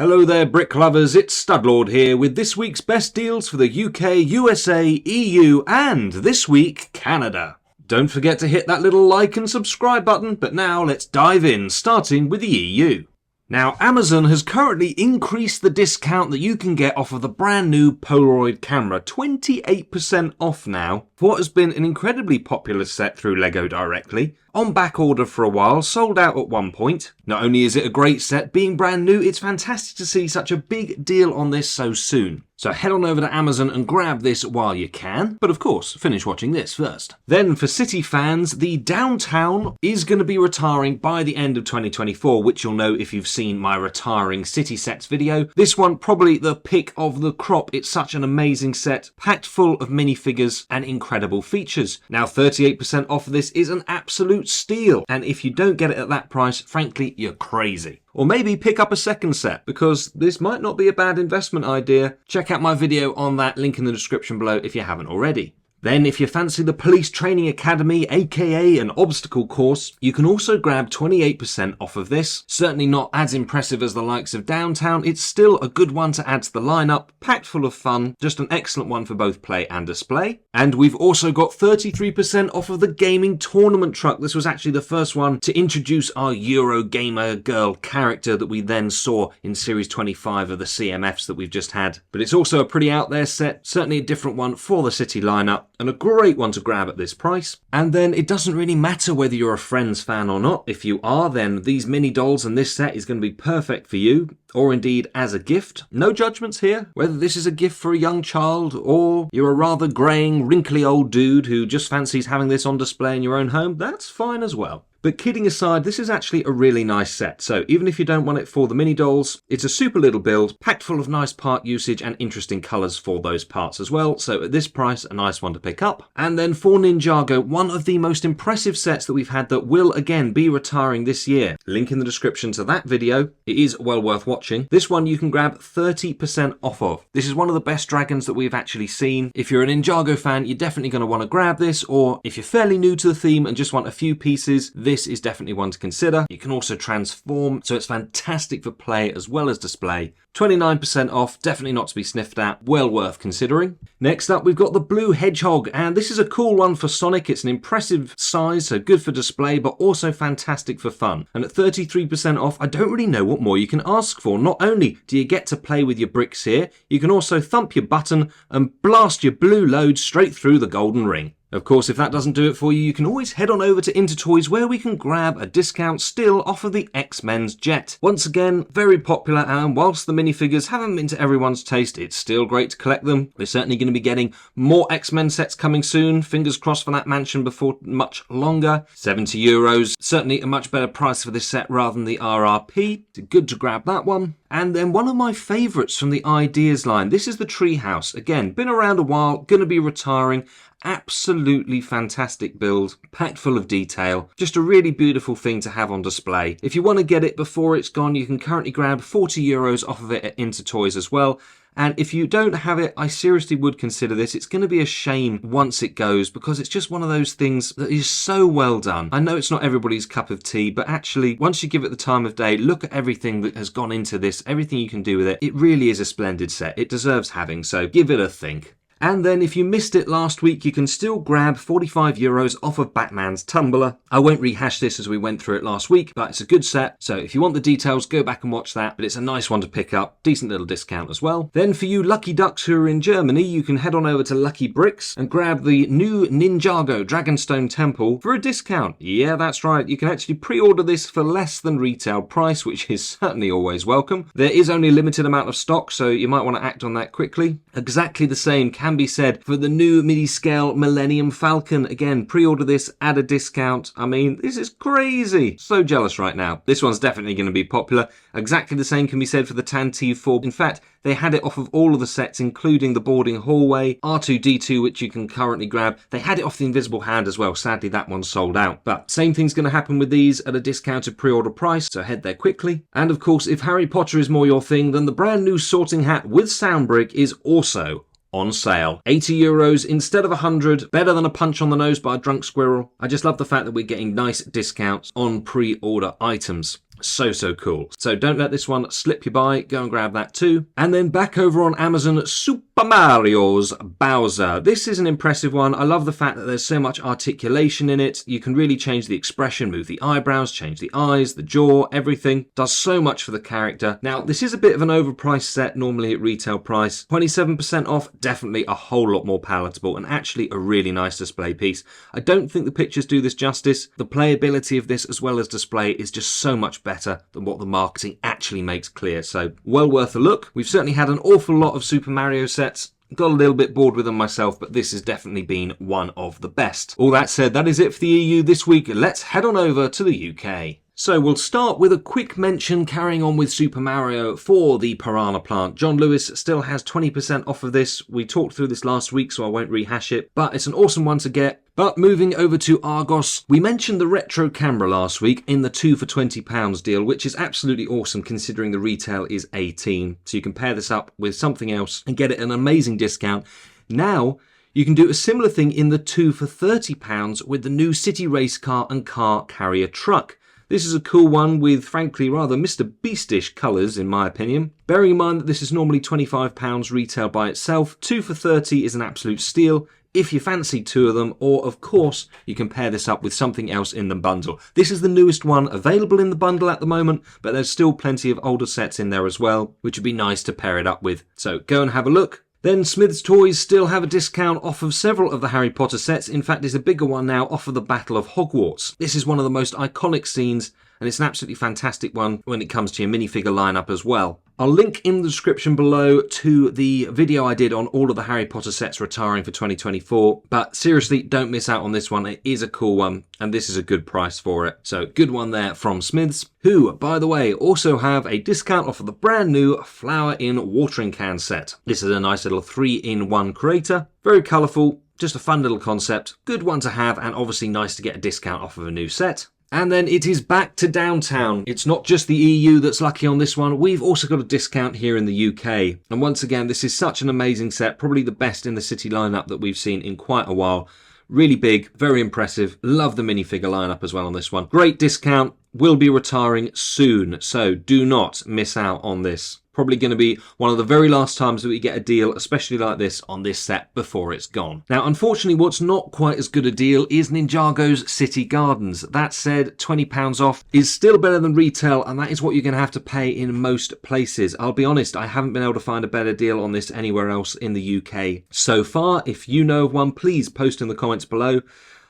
Hello there brick lovers, it's Studlord here with this week's best deals for the UK, USA, EU and this week Canada. Don't forget to hit that little like and subscribe button, but now let's dive in, starting with the EU. Now Amazon has currently increased the discount that you can get off of the brand new Polaroid camera, 28% off now, for what has been an incredibly popular set through LEGO directly. On back order for a while, sold out at one point. Not only is it a great set, being brand new, it's fantastic to see such a big deal on this so soon. So head on over to Amazon and grab this while you can, but of course, finish watching this first. Then for City fans, the Downtown is going to be retiring by the end of 2024, which you'll know if you've seen my retiring City sets video. This one probably the pick of the crop. It's such an amazing set, packed full of minifigures and incredible features. Now 38% off of this is an absolute steal, and if you don't get it at that price, frankly, you're crazy. Or maybe pick up a second set, because this might not be a bad investment idea. Check out my video on that, link in the description below if you haven't already. Then if you fancy the Police Training Academy, aka an obstacle course, you can also grab 28% off of this. Certainly not as impressive as the likes of Downtown, it's still a good one to add to the lineup, packed full of fun, just an excellent one for both play and display. And we've also got 33% off of the gaming tournament truck. This was actually the first one to introduce our Eurogamer girl character that we then saw in Series 25 of the CMFs that we've just had. But it's also a pretty out there set, certainly a different one for the City lineup, and a great one to grab at this price. And then it doesn't really matter whether you're a Friends fan or not. If you are, then these mini dolls and this set is going to be perfect for you, or indeed as a gift. No judgments here. Whether this is a gift for a young child, or you're a rather greying, wrinkly old dude who just fancies having this on display in your own home, that's fine as well. But kidding aside, this is actually a really nice set, so even if you don't want it for the mini dolls, it's a super little build, packed full of nice part usage and interesting colours for those parts as well, so at this price, a nice one to pick up. And then for Ninjago, one of the most impressive sets that we've had that will again be retiring this year. Link in the description to that video, it is well worth watching. This one you can grab 30% off of. This is one of the best dragons that we've actually seen. If you're an Ninjago fan, you're definitely going to want to grab this, or if you're fairly new to the theme and just want a few pieces, this is definitely one to consider. You can also transform, so it's fantastic for play as well as display. 29% off, definitely not to be sniffed at, well worth considering. Next up, we've got the Blue Hedgehog, and this is a cool one for Sonic. It's an impressive size, so good for display, but also fantastic for fun. And at 33% off, I don't really know what more you can ask for. Not only do you get to play with your bricks here, you can also thump your button and blast your blue load straight through the golden ring. Of course, if that doesn't do it for you, you can always head on over to Intertoys where we can grab a discount still off of the X-Men's Jet. Once again, very popular, and whilst the minifigures haven't been to everyone's taste, it's still great to collect them. We're certainly going to be getting more X-Men sets coming soon. Fingers crossed for that mansion before much longer. €70. Certainly a much better price for this set rather than the RRP. It's good to grab that one. And then one of my favourites from the Ideas line. This is the Treehouse. Again, been around a while, going to be retiring. Absolutely fantastic build, packed full of detail, just a really beautiful thing to have on display. If you want to get it before it's gone, you can currently grab €40 off of it at Intertoys as well. And if you don't have it, I seriously would consider this. It's going to be a shame once it goes, because it's just one of those things that is so well done. I know it's not everybody's cup of tea, but actually, once you give it the time of day, look at everything that has gone into this, everything you can do with it. It really is a splendid set. It deserves having, so give it a think. And then if you missed it last week, you can still grab €45 off of Batman's Tumbler. I won't rehash this as we went through it last week, but it's a good set. So if you want the details, go back and watch that. But it's a nice one to pick up. Decent little discount as well. Then for you lucky ducks who are in Germany, you can head on over to Lucky Bricks and grab the new Ninjago Dragonstone Temple for a discount. Yeah, that's right. You can actually pre-order this for less than retail price, which is certainly always welcome. There is only a limited amount of stock, so you might want to act on that quickly. Exactly the same can be said for the new midi-scale Millennium Falcon. Again, pre-order this at a discount. I mean, this is crazy. So jealous right now. This one's definitely going to be popular. Exactly the same can be said for the Tantive 4. In fact, they had it off of all of the sets, including the boarding hallway, R2-D2, which you can currently grab. They had it off the Invisible Hand as well. Sadly, that one's sold out. But same thing's going to happen with these at a discounted pre-order price, so head there quickly. And of course, if Harry Potter is more your thing, then the brand new sorting hat with sound brick is also on sale. €80 instead of 100, better than a punch on the nose by a drunk squirrel. I just love the fact that we're getting nice discounts on pre-order items. So cool. So don't let this one slip you by. Go and grab that too. And then back over on Amazon, Super Mario's Bowser. This is an impressive one. I love the fact that there's so much articulation in it. You can really change the expression, move the eyebrows, change the eyes, the jaw, everything. Does so much for the character. Now, this is a bit of an overpriced set, normally at retail price. 27% off, definitely a whole lot more palatable and actually a really nice display piece. I don't think the pictures do this justice. The playability of this as well as display is just so much better than what the marketing actually makes clear. So well worth a look. We've certainly had an awful lot of Super Mario sets. Got a little bit bored with them myself, but this has definitely been one of the best. All that said, that is it for the EU this week. Let's head on over to the UK. So we'll start with a quick mention carrying on with Super Mario for the Piranha Plant. John Lewis still has 20% off of this. We talked through this last week, so I won't rehash it, but it's an awesome one to get. But moving over to Argos, we mentioned the retro camera last week in the 2 for £20 deal, which is absolutely awesome considering the retail is 18. So you can pair this up with something else and get it an amazing discount. Now, you can do a similar thing in the 2 for £30 with the new city race car and car carrier truck. This is a cool one with, frankly, rather Mr. Beastish colours, in my opinion. Bearing in mind that this is normally £25 retail by itself, 2 for £30 is an absolute steal if you fancy two of them, or of course, you can pair this up with something else in the bundle. This is the newest one available in the bundle at the moment, but there's still plenty of older sets in there as well, which would be nice to pair it up with. So go and have a look. Then Smith's Toys still have a discount off of several of the Harry Potter sets. In fact, it's a bigger one now off of the Battle of Hogwarts. This is one of the most iconic scenes, and it's an absolutely fantastic one when it comes to your minifigure lineup as well. I'll link in the description below to the video I did on all of the Harry Potter sets retiring for 2024. But seriously, don't miss out on this one. It is a cool one, and this is a good price for it. So good one there from Smiths, who, by the way, also have a discount off of the brand new Flower in Watering Can set. This is a nice little 3-in-1 creator. Very colourful, just a fun little concept. Good one to have, and obviously nice to get a discount off of a new set. And then it is back to Downtown. It's not just the EU that's lucky on this one. We've also got a discount here in the UK. And once again, this is such an amazing set. Probably the best in the city lineup that we've seen in quite a while. Really big, very impressive. Love the minifigure lineup as well on this one. Great discount. Will be retiring soon. So do not miss out on this. Probably going to be one of the very last times that we get a deal, especially like this, on this set before it's gone. Now, unfortunately, what's not quite as good a deal is Ninjago's City Gardens. That said, £20 off is still better than retail, and that is what you're going to have to pay in most places. I'll be honest, I haven't been able to find a better deal on this anywhere else in the UK so far. If you know of one, please post in the comments below.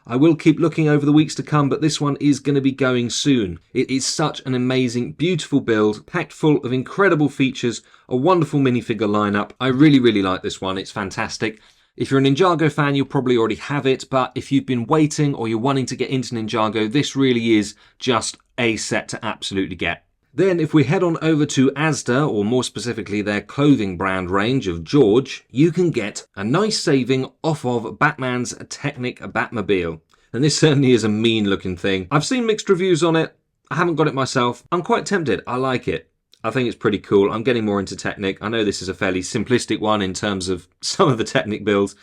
I will keep looking over the weeks to come, but this one is going to be going soon. It is such an amazing, beautiful build, packed full of incredible features, a wonderful minifigure lineup. I really, really like this one. It's fantastic. If you're a Ninjago fan, you'll probably already have it, but if you've been waiting or you're wanting to get into Ninjago, this really is just a set to absolutely get. Then if we head on over to Asda, or more specifically their clothing brand range of George, you can get a nice saving off of Batman's Technic Batmobile. And this certainly is a mean looking thing. I've seen mixed reviews on it. I haven't got it myself. I'm quite tempted. I like it. I think it's pretty cool. I'm getting more into Technic. I know this is a fairly simplistic one in terms of some of the Technic builds,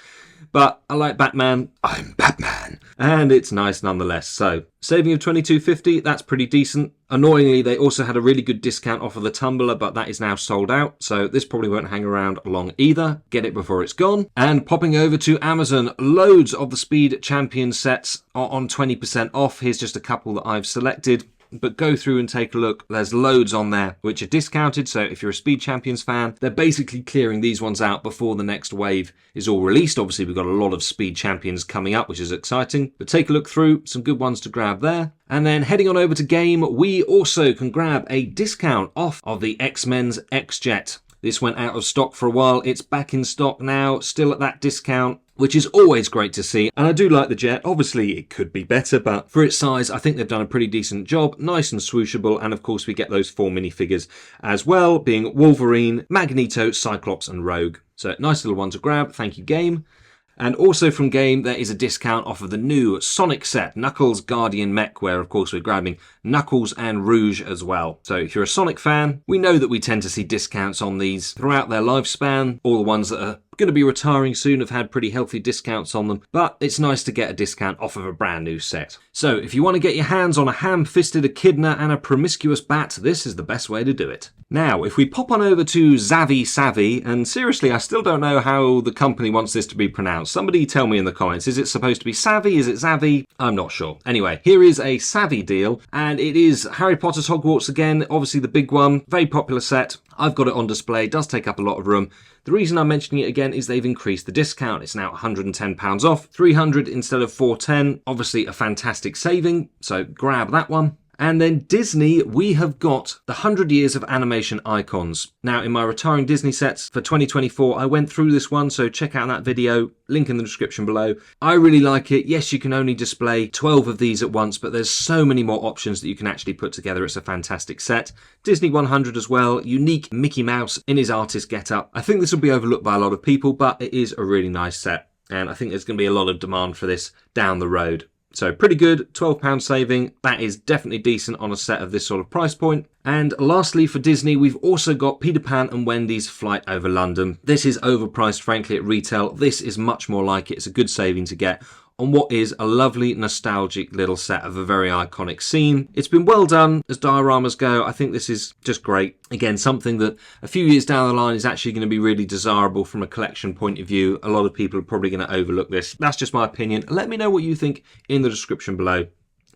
but I like Batman. I'm Batman. And it's nice nonetheless. So, saving of $22.50, that's pretty decent. Annoyingly, they also had a really good discount off of the tumbler, but that is now sold out. So this probably won't hang around long either. Get it before it's gone. And popping over to Amazon, loads of the Speed Champion sets are on 20% off. Here's just a couple that I've selected. But go through and take a look. There's loads on there which are discounted, so if you're a Speed Champions fan, they're basically clearing these ones out before the next wave is all released. Obviously, we've got a lot of Speed Champions coming up, which is exciting. But take a look through, some good ones to grab there. And then heading on over to Game, we also can grab a discount off of the X-Men's X-Jet. This went out of stock for a while. It's back in stock now, still at that discount, which is always great to see. And I do like the jet. Obviously, it could be better, but for its size, I think they've done a pretty decent job. Nice and swooshable. And of course, we get those 4 minifigures as well, being Wolverine, Magneto, Cyclops, and Rogue. So nice little one to grab. Thank you, Game. And also from Game, there is a discount off of the new Sonic set, Knuckles Guardian Mech, where of course we're grabbing Knuckles and Rouge as well. So if you're a Sonic fan, we know that we tend to see discounts on these throughout their lifespan. All the ones that are Going to be retiring soon, have had pretty healthy discounts on them, but it's nice to get a discount off of a brand new set. So if you want to get your hands on a ham-fisted echidna and a promiscuous bat, this is the best way to do it. Now, if we pop on over to Zavvi Savvy, and seriously, I still don't know how the company wants this to be pronounced. Somebody tell me in the comments, is it supposed to be Savvy? Is it Zavvi? I'm not sure. Anyway, here is a Savvy deal, and it is Harry Potter's Hogwarts again, obviously the big one, very popular set. I've got it on display, does take up a lot of room. The reason I'm mentioning it again is they've increased the discount. It's now £110 off, 300 instead of 410. Obviously a fantastic saving, so grab that one. And then Disney, we have got the 100 Years of Animation Icons. Now, in my retiring Disney sets for 2024, I went through this one, so check out that video, link in the description below. I really like it. Yes, you can only display 12 of these at once, but there's so many more options that you can actually put together. It's a fantastic set. Disney 100 as well, unique Mickey Mouse in his artist getup. I think this will be overlooked by a lot of people, but it is a really nice set. And I think there's going to be a lot of demand for this down the road. So pretty good, £12 saving. That is definitely decent on a set of this sort of price point. And lastly for Disney, we've also got Peter Pan and Wendy's Flight Over London. This is overpriced, frankly, at retail. This is much more like it. It's a good saving to get on what is a lovely, nostalgic little set of a very iconic scene. It's been well done as dioramas go. I think this is just great. Again, something that a few years down the line is actually going to be really desirable from a collection point of view. A lot of people are probably going to overlook this. That's just my opinion. Let me know what you think in the description below.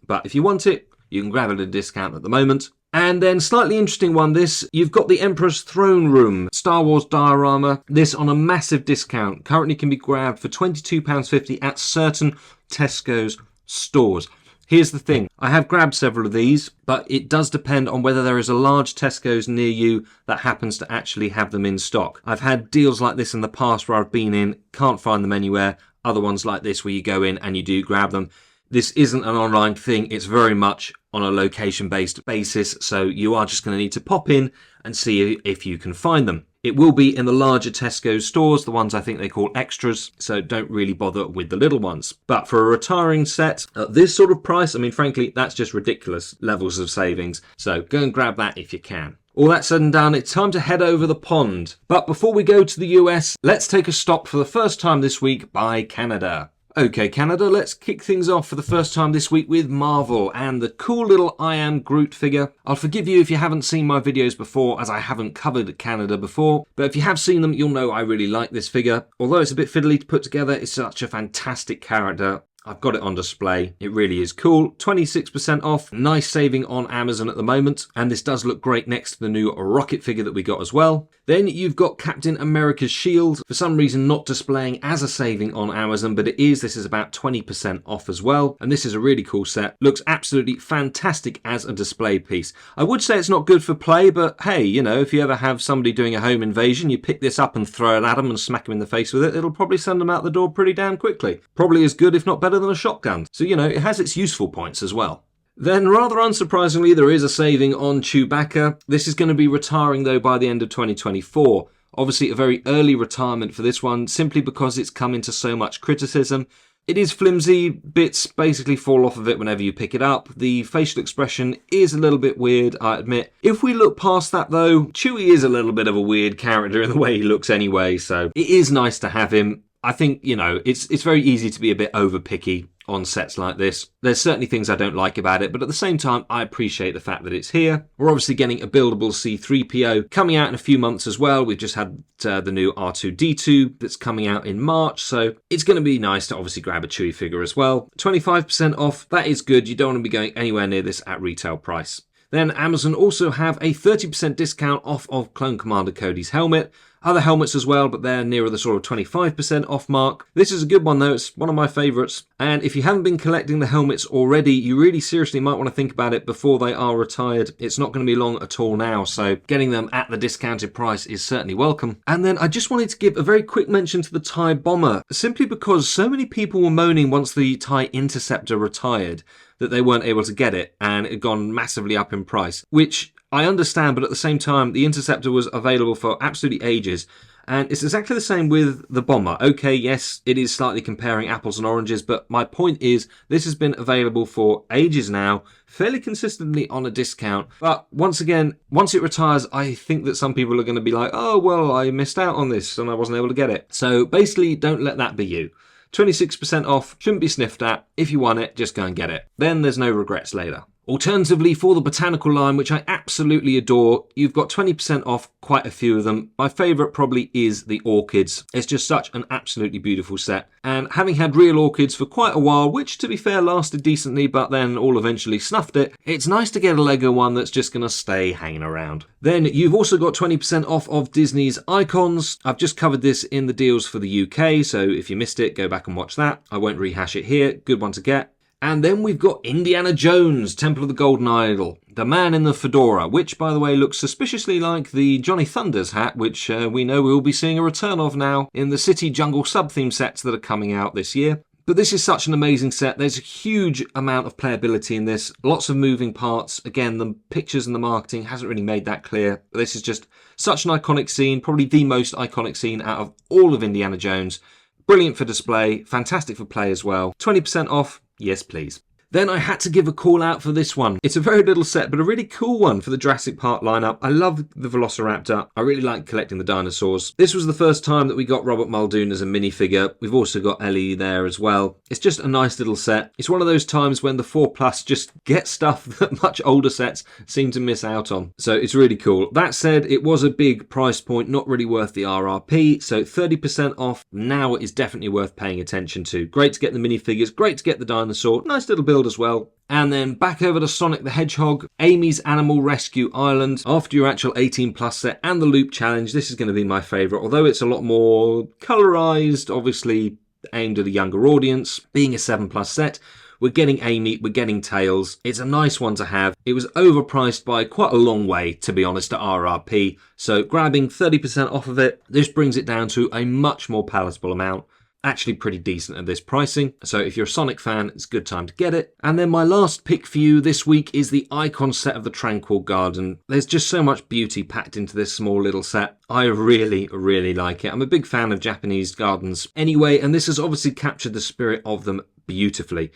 But if you want it, you can grab it at a discount at the moment. And then slightly interesting one, this, you've got the Emperor's Throne Room Star Wars diorama. This on a massive discount. Currently can be grabbed for £22.50 at certain Tesco's stores. Here's the thing, I have grabbed several of these, but it does depend on whether there is a large Tesco's near you that happens to actually have them in stock. I've had deals like this in the past where I've been in, can't find them anywhere. Other ones like this where you go in and you do grab them. This isn't an online thing, it's very much on a location-based basis, so you are just going to need to pop in and see if you can find them. It will be in the larger Tesco stores, the ones I think they call extras, so don't really bother with the little ones. But for a retiring set at this sort of price, I mean, frankly, that's just ridiculous levels of savings, so go and grab that if you can. All that said and done, it's time to head over the pond. But before we go to the US, let's take a stop for the first time this week by Canada. Okay, Canada, let's kick things off for the first time this week with Marvel and the cool little I Am Groot figure. I'll forgive you if you haven't seen my videos before, as I haven't covered Canada before, but if you have seen them, you'll know I really like this figure. Although it's a bit fiddly to put together, it's such a fantastic character. I've got it on display. It really is cool. 26% off. Nice saving on Amazon at the moment. And this does look great next to the new Rocket figure that we got as well. Then you've got Captain America's shield. For some reason not displaying as a saving on Amazon, but it is. This is about 20% off as well. And this is a really cool set. Looks absolutely fantastic as a display piece. I would say it's not good for play, but hey, you know, if you ever have somebody doing a home invasion, you pick this up and throw it at them and smack them in the face with it, it'll probably send them out the door pretty damn quickly. Probably as good, if not better, than a shotgun. So, you know, it has its useful points as well. Then, rather unsurprisingly, there is a saving on Chewbacca. This is going to be retiring, though, by the end of 2024. Obviously, a very early retirement for this one, simply because it's come into so much criticism. It is flimsy, bits basically fall off of it whenever you pick it up. The facial expression is a little bit weird, I admit. If we look past that though, Chewie is a little bit of a weird character in the way he looks anyway, so it is nice to have him. I think, you know, it's very easy to be a bit over-picky on sets like this. There's certainly things I don't like about it, but at the same time, I appreciate the fact that it's here. We're obviously getting a buildable C-3PO coming out in a few months as well. We've just had the new R2-D2 that's coming out in March, so it's going to be nice to obviously grab a Chewie figure as well. 25% off, that is good. You don't want to be going anywhere near this at retail price. Then Amazon also have a 30% discount off of Clone Commander Cody's helmet. Other helmets as well, but they're nearer the sort of 25% off mark. This is a good one though, it's one of my favourites. And if you haven't been collecting the helmets already, you really seriously might want to think about it before they are retired. It's not going to be long at all now, so getting them at the discounted price is certainly welcome. And then I just wanted to give a very quick mention to the TIE Bomber, simply because so many people were moaning once the TIE Interceptor retired that they weren't able to get it, and it had gone massively up in price, which I understand, but at the same time, the Interceptor was available for absolutely ages, And it's exactly the same with the bomber. Okay, yes, it is slightly comparing apples and oranges, but my point is this has been available for ages now, fairly consistently on a discount. But once again, once it retires, I think that some people are going to be like, oh, well, I missed out on this and I wasn't able to get it. So basically, don't let that be you. 26% off, shouldn't be sniffed at. If you want it, just go and get it. Then there's no regrets later. Alternatively, for the botanical line, which I absolutely adore, you've got 20% off quite a few of them. My favourite probably is the orchids. It's just such an absolutely beautiful set. And having had real orchids for quite a while, which to be fair lasted decently, but then all eventually snuffed it, it's nice to get a Lego one that's just going to stay hanging around. Then you've also got 20% off of Disney's Icons. I've just covered this in the deals for the UK, so if you missed it, go back and watch that. I won't rehash it here. Good one to get. And then we've got Indiana Jones, Temple of the Golden Idol, the man in the fedora, which, by the way, looks suspiciously like the Johnny Thunders hat, which we know we'll be seeing a return of now in the City Jungle sub-theme sets that are coming out this year. But this is such an amazing set. There's a huge amount of playability in this, lots of moving parts. Again, the pictures and the marketing hasn't really made that clear. This is just such an iconic scene, probably the most iconic scene out of all of Indiana Jones. Brilliant for display, fantastic for play as well. 20% off. Yes, please. Then I had to give a call out for this one. It's a very little set, but a really cool one for the Jurassic Park lineup. I love the Velociraptor. I really like collecting the dinosaurs. This was the first time that we got Robert Muldoon as a minifigure. We've also got Ellie there as well. It's just a nice little set. It's one of those times when the 4+ just get stuff that much older sets seem to miss out on. So it's really cool. That said, it was a big price point, not really worth the RRP. So 30% off now is definitely worth paying attention to. Great to get the minifigures, great to get the dinosaur. Nice little build as well. And then back over to Sonic the Hedgehog, Amy's Animal Rescue Island. After your actual 18+ set and the Loop Challenge, this is going to be my favourite, although it's a lot more colorized, obviously aimed at a younger audience. Being a 7+ set, we're getting Amy, we're getting Tails. It's a nice one to have. It was overpriced by quite a long way, to be honest, at RRP. So grabbing 30% off of it, this brings it down to a much more palatable amount. Actually pretty decent at this pricing, so if you're a Sonic fan, it's a good time to get it. And then my last pick for you this week is the Icon set of the Tranquil Garden. There's just so much beauty packed into this small little set. I really, really like it. I'm a big fan of Japanese gardens anyway, and this has obviously captured the spirit of them beautifully.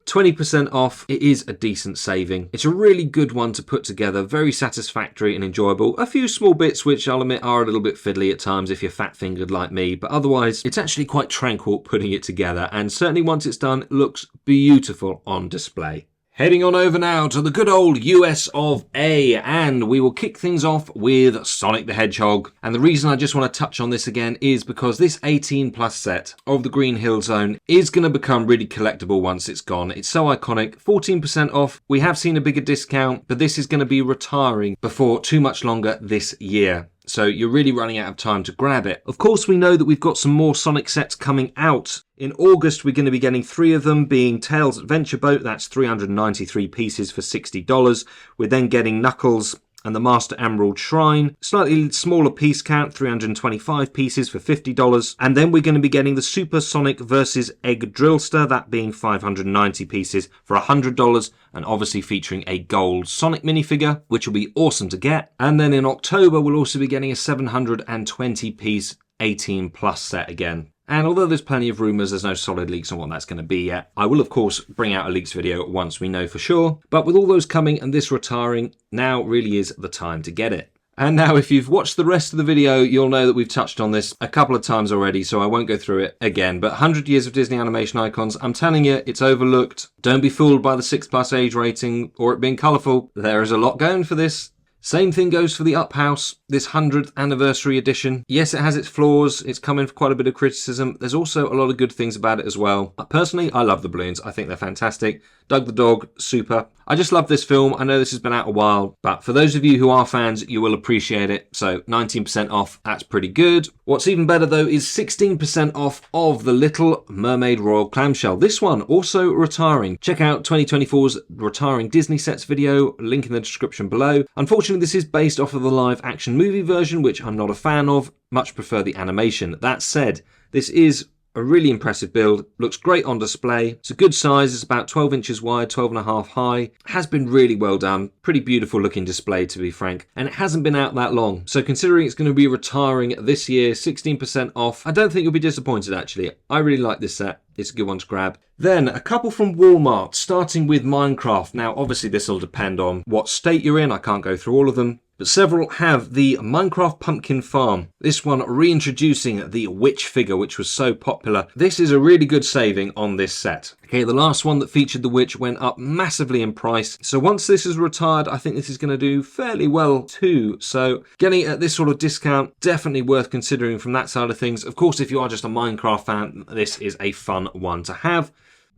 20% off, it is a decent saving. It's a really good one to put together, very satisfactory and enjoyable. A few small bits which I'll admit are a little bit fiddly at times if you're fat-fingered like me, but otherwise it's actually quite tranquil putting it together, and certainly once it's done, it looks beautiful on display. Heading on over now to the good old US of A, and we will kick things off with Sonic the Hedgehog. And the reason I just want to touch on this again is because this 18+ set of the Green Hill Zone is going to become really collectible once it's gone. It's so iconic. 14% off. We have seen a bigger discount, but this is going to be retiring before too much longer this year. So you're really running out of time to grab it. Of course, we know that we've got some more Sonic sets coming out. In August, we're going to be getting 3 of them, being Tails Adventure Boat. That's 393 pieces for $60. We're then getting Knuckles and the Master Emerald Shrine. Slightly smaller piece count, 325 pieces for $50. And then we're going to be getting the Super Sonic vs. Egg Drillster, that being 590 pieces for $100, and obviously featuring a gold Sonic minifigure, which will be awesome to get. And then in October, we'll also be getting a 720-piece 18+ set again. And although there's plenty of rumours, there's no solid leaks on what that's going to be yet. I will, of course, bring out a leaks video once we know for sure. But with all those coming and this retiring, now really is the time to get it. And now if you've watched the rest of the video, you'll know that we've touched on this a couple of times already, so I won't go through it again. But 100 years of Disney animation icons, I'm telling you, it's overlooked. Don't be fooled by the 6+ age rating or it being colourful. There is a lot going for this. Same thing goes for the Up House, this 100th anniversary edition. Yes, it has its flaws. It's come in for quite a bit of criticism. There's also a lot of good things about it as well. Personally, I love the balloons. I think they're fantastic. Doug the Dog, super. I just love this film. I know this has been out a while, but for those of you who are fans, you will appreciate it. So 19% off, that's pretty good. What's even better though is 16% off of the Little Mermaid Royal Clamshell. This one also retiring. Check out 2024's retiring Disney sets video, link in the description below. Unfortunately, this is based off of the live action movie version, which I'm not a fan of. Much prefer the animation. That said, this is a really impressive build, looks great on display. It's a good size, it's about 12 inches wide, 12.5 high. Has been really well done, pretty beautiful looking display to be frank, and it hasn't been out that long. So considering it's going to be retiring this year, 16% off, I don't think you'll be disappointed actually. I really like this set. It's a good one to grab. Then a couple from Walmart, starting with Minecraft. Now obviously this will depend on what state you're in, I can't go through all of them. But several have the Minecraft Pumpkin Farm. This one reintroducing the witch figure, which was so popular. This is a really good saving on this set. Okay, the last one that featured the witch went up massively in price. So once this is retired, I think this is going to do fairly well too. So getting it at this sort of discount, definitely worth considering from that side of things. Of course, if you are just a Minecraft fan, this is a fun one to have.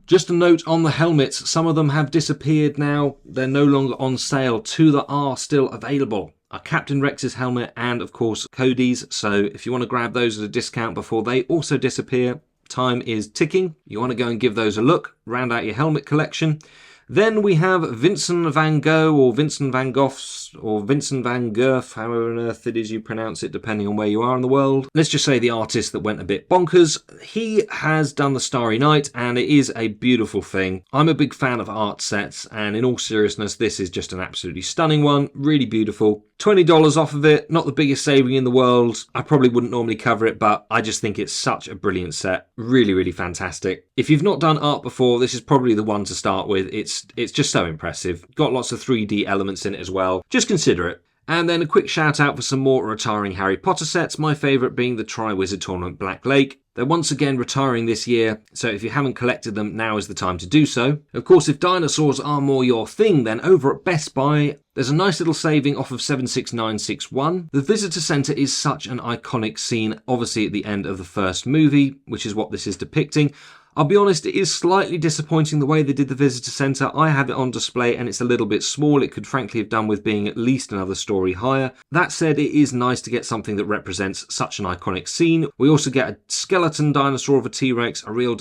Just a note on the helmets, some of them have disappeared now. They're no longer on sale. Two that are still available are Captain Rex's helmet and of course Cody's. So if you want to grab those at a discount before they also disappear, time is ticking. You want to go and give those a look, round out your helmet collection. Then we have Vincent van Gogh or Vincent van Gogh's or Vincent van Gogh, however on earth it is you pronounce it depending on where you are in the world. Let's just say the artist that went a bit bonkers. He has done the Starry Night and it is a beautiful thing. I'm a big fan of art sets and in all seriousness this is just an absolutely stunning one, really beautiful. $20 off of it, not the biggest saving in the world. I probably wouldn't normally cover it, but I just think it's such a brilliant set. Really, really fantastic. If you've not done art before, this is probably the one to start with. It's just so impressive. Got lots of 3D elements in it as well. Just consider it. And then a quick shout out for some more retiring Harry Potter sets, my favourite being the Triwizard Tournament Black Lake. They're once again retiring this year, so if you haven't collected them, now is the time to do so. Of course, if dinosaurs are more your thing, then over at Best Buy, there's a nice little saving off of 76961. The visitor centre is such an iconic scene, obviously at the end of the first movie, which is what this is depicting. I'll be honest, it is slightly disappointing the way they did the visitor centre. I have it on display and it's a little bit small. It could frankly have done with being at least another story higher. That said, it is nice to get something that represents such an iconic scene. We also get a skeleton dinosaur of a T-Rex, a real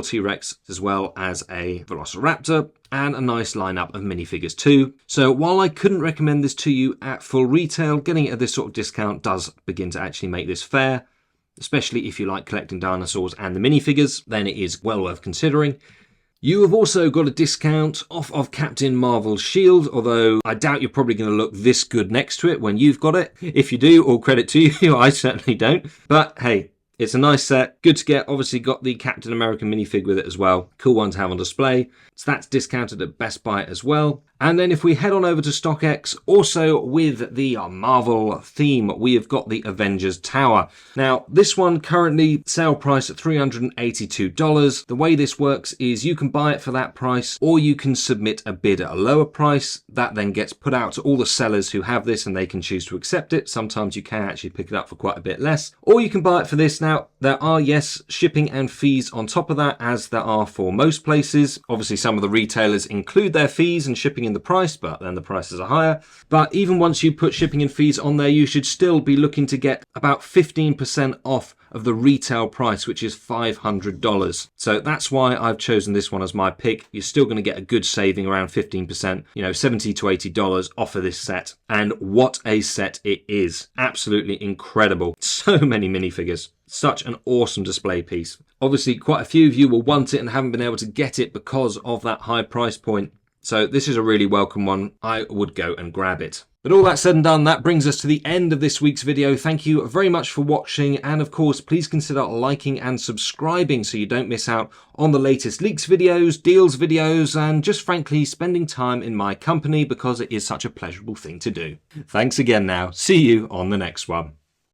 T-Rex, as well as a Velociraptor, and a nice lineup of minifigures too. So while I couldn't recommend this to you at full retail, getting it at this sort of discount does begin to actually make this fair. Especially if you like collecting dinosaurs and the minifigures, then it is well worth considering. You have also got a discount off of Captain Marvel's shield, although I doubt you're probably going to look this good next to it when you've got it. If you do, all credit to you, I certainly don't. But hey, it's a nice set, good to get. Obviously got the Captain America minifig with it as well. Cool one to have on display. So that's discounted at Best Buy as well. And then if we head on over to StockX, also with the Marvel theme, we have got the Avengers Tower. Now, this one currently sale price at $382. The way this works is you can buy it for that price, or you can submit a bid at a lower price. That then gets put out to all the sellers who have this and they can choose to accept it. Sometimes you can actually pick it up for quite a bit less, or you can buy it for this. Now, there are, yes, shipping and fees on top of that, as there are for most places. Obviously, some of the retailers include their fees and shipping in the price, but then the prices are higher. But even once you put shipping and fees on there, you should still be looking to get about 15% off of the retail price, which is $500. So that's why I've chosen this one as my pick. You're still going to get a good saving, around 15%, $70 to $80 off of this set. And what a set it is. Absolutely incredible. So many minifigures. Such an awesome display piece. Obviously, quite a few of you will want it and haven't been able to get it because of that high price point. So this is a really welcome one. I would go and grab it. But all that said and done, that brings us to the end of this week's video. Thank you very much for watching. And of course, please consider liking and subscribing so you don't miss out on the latest leaks videos, deals videos, and just frankly spending time in my company because it is such a pleasurable thing to do. Thanks again now. See you on the next one.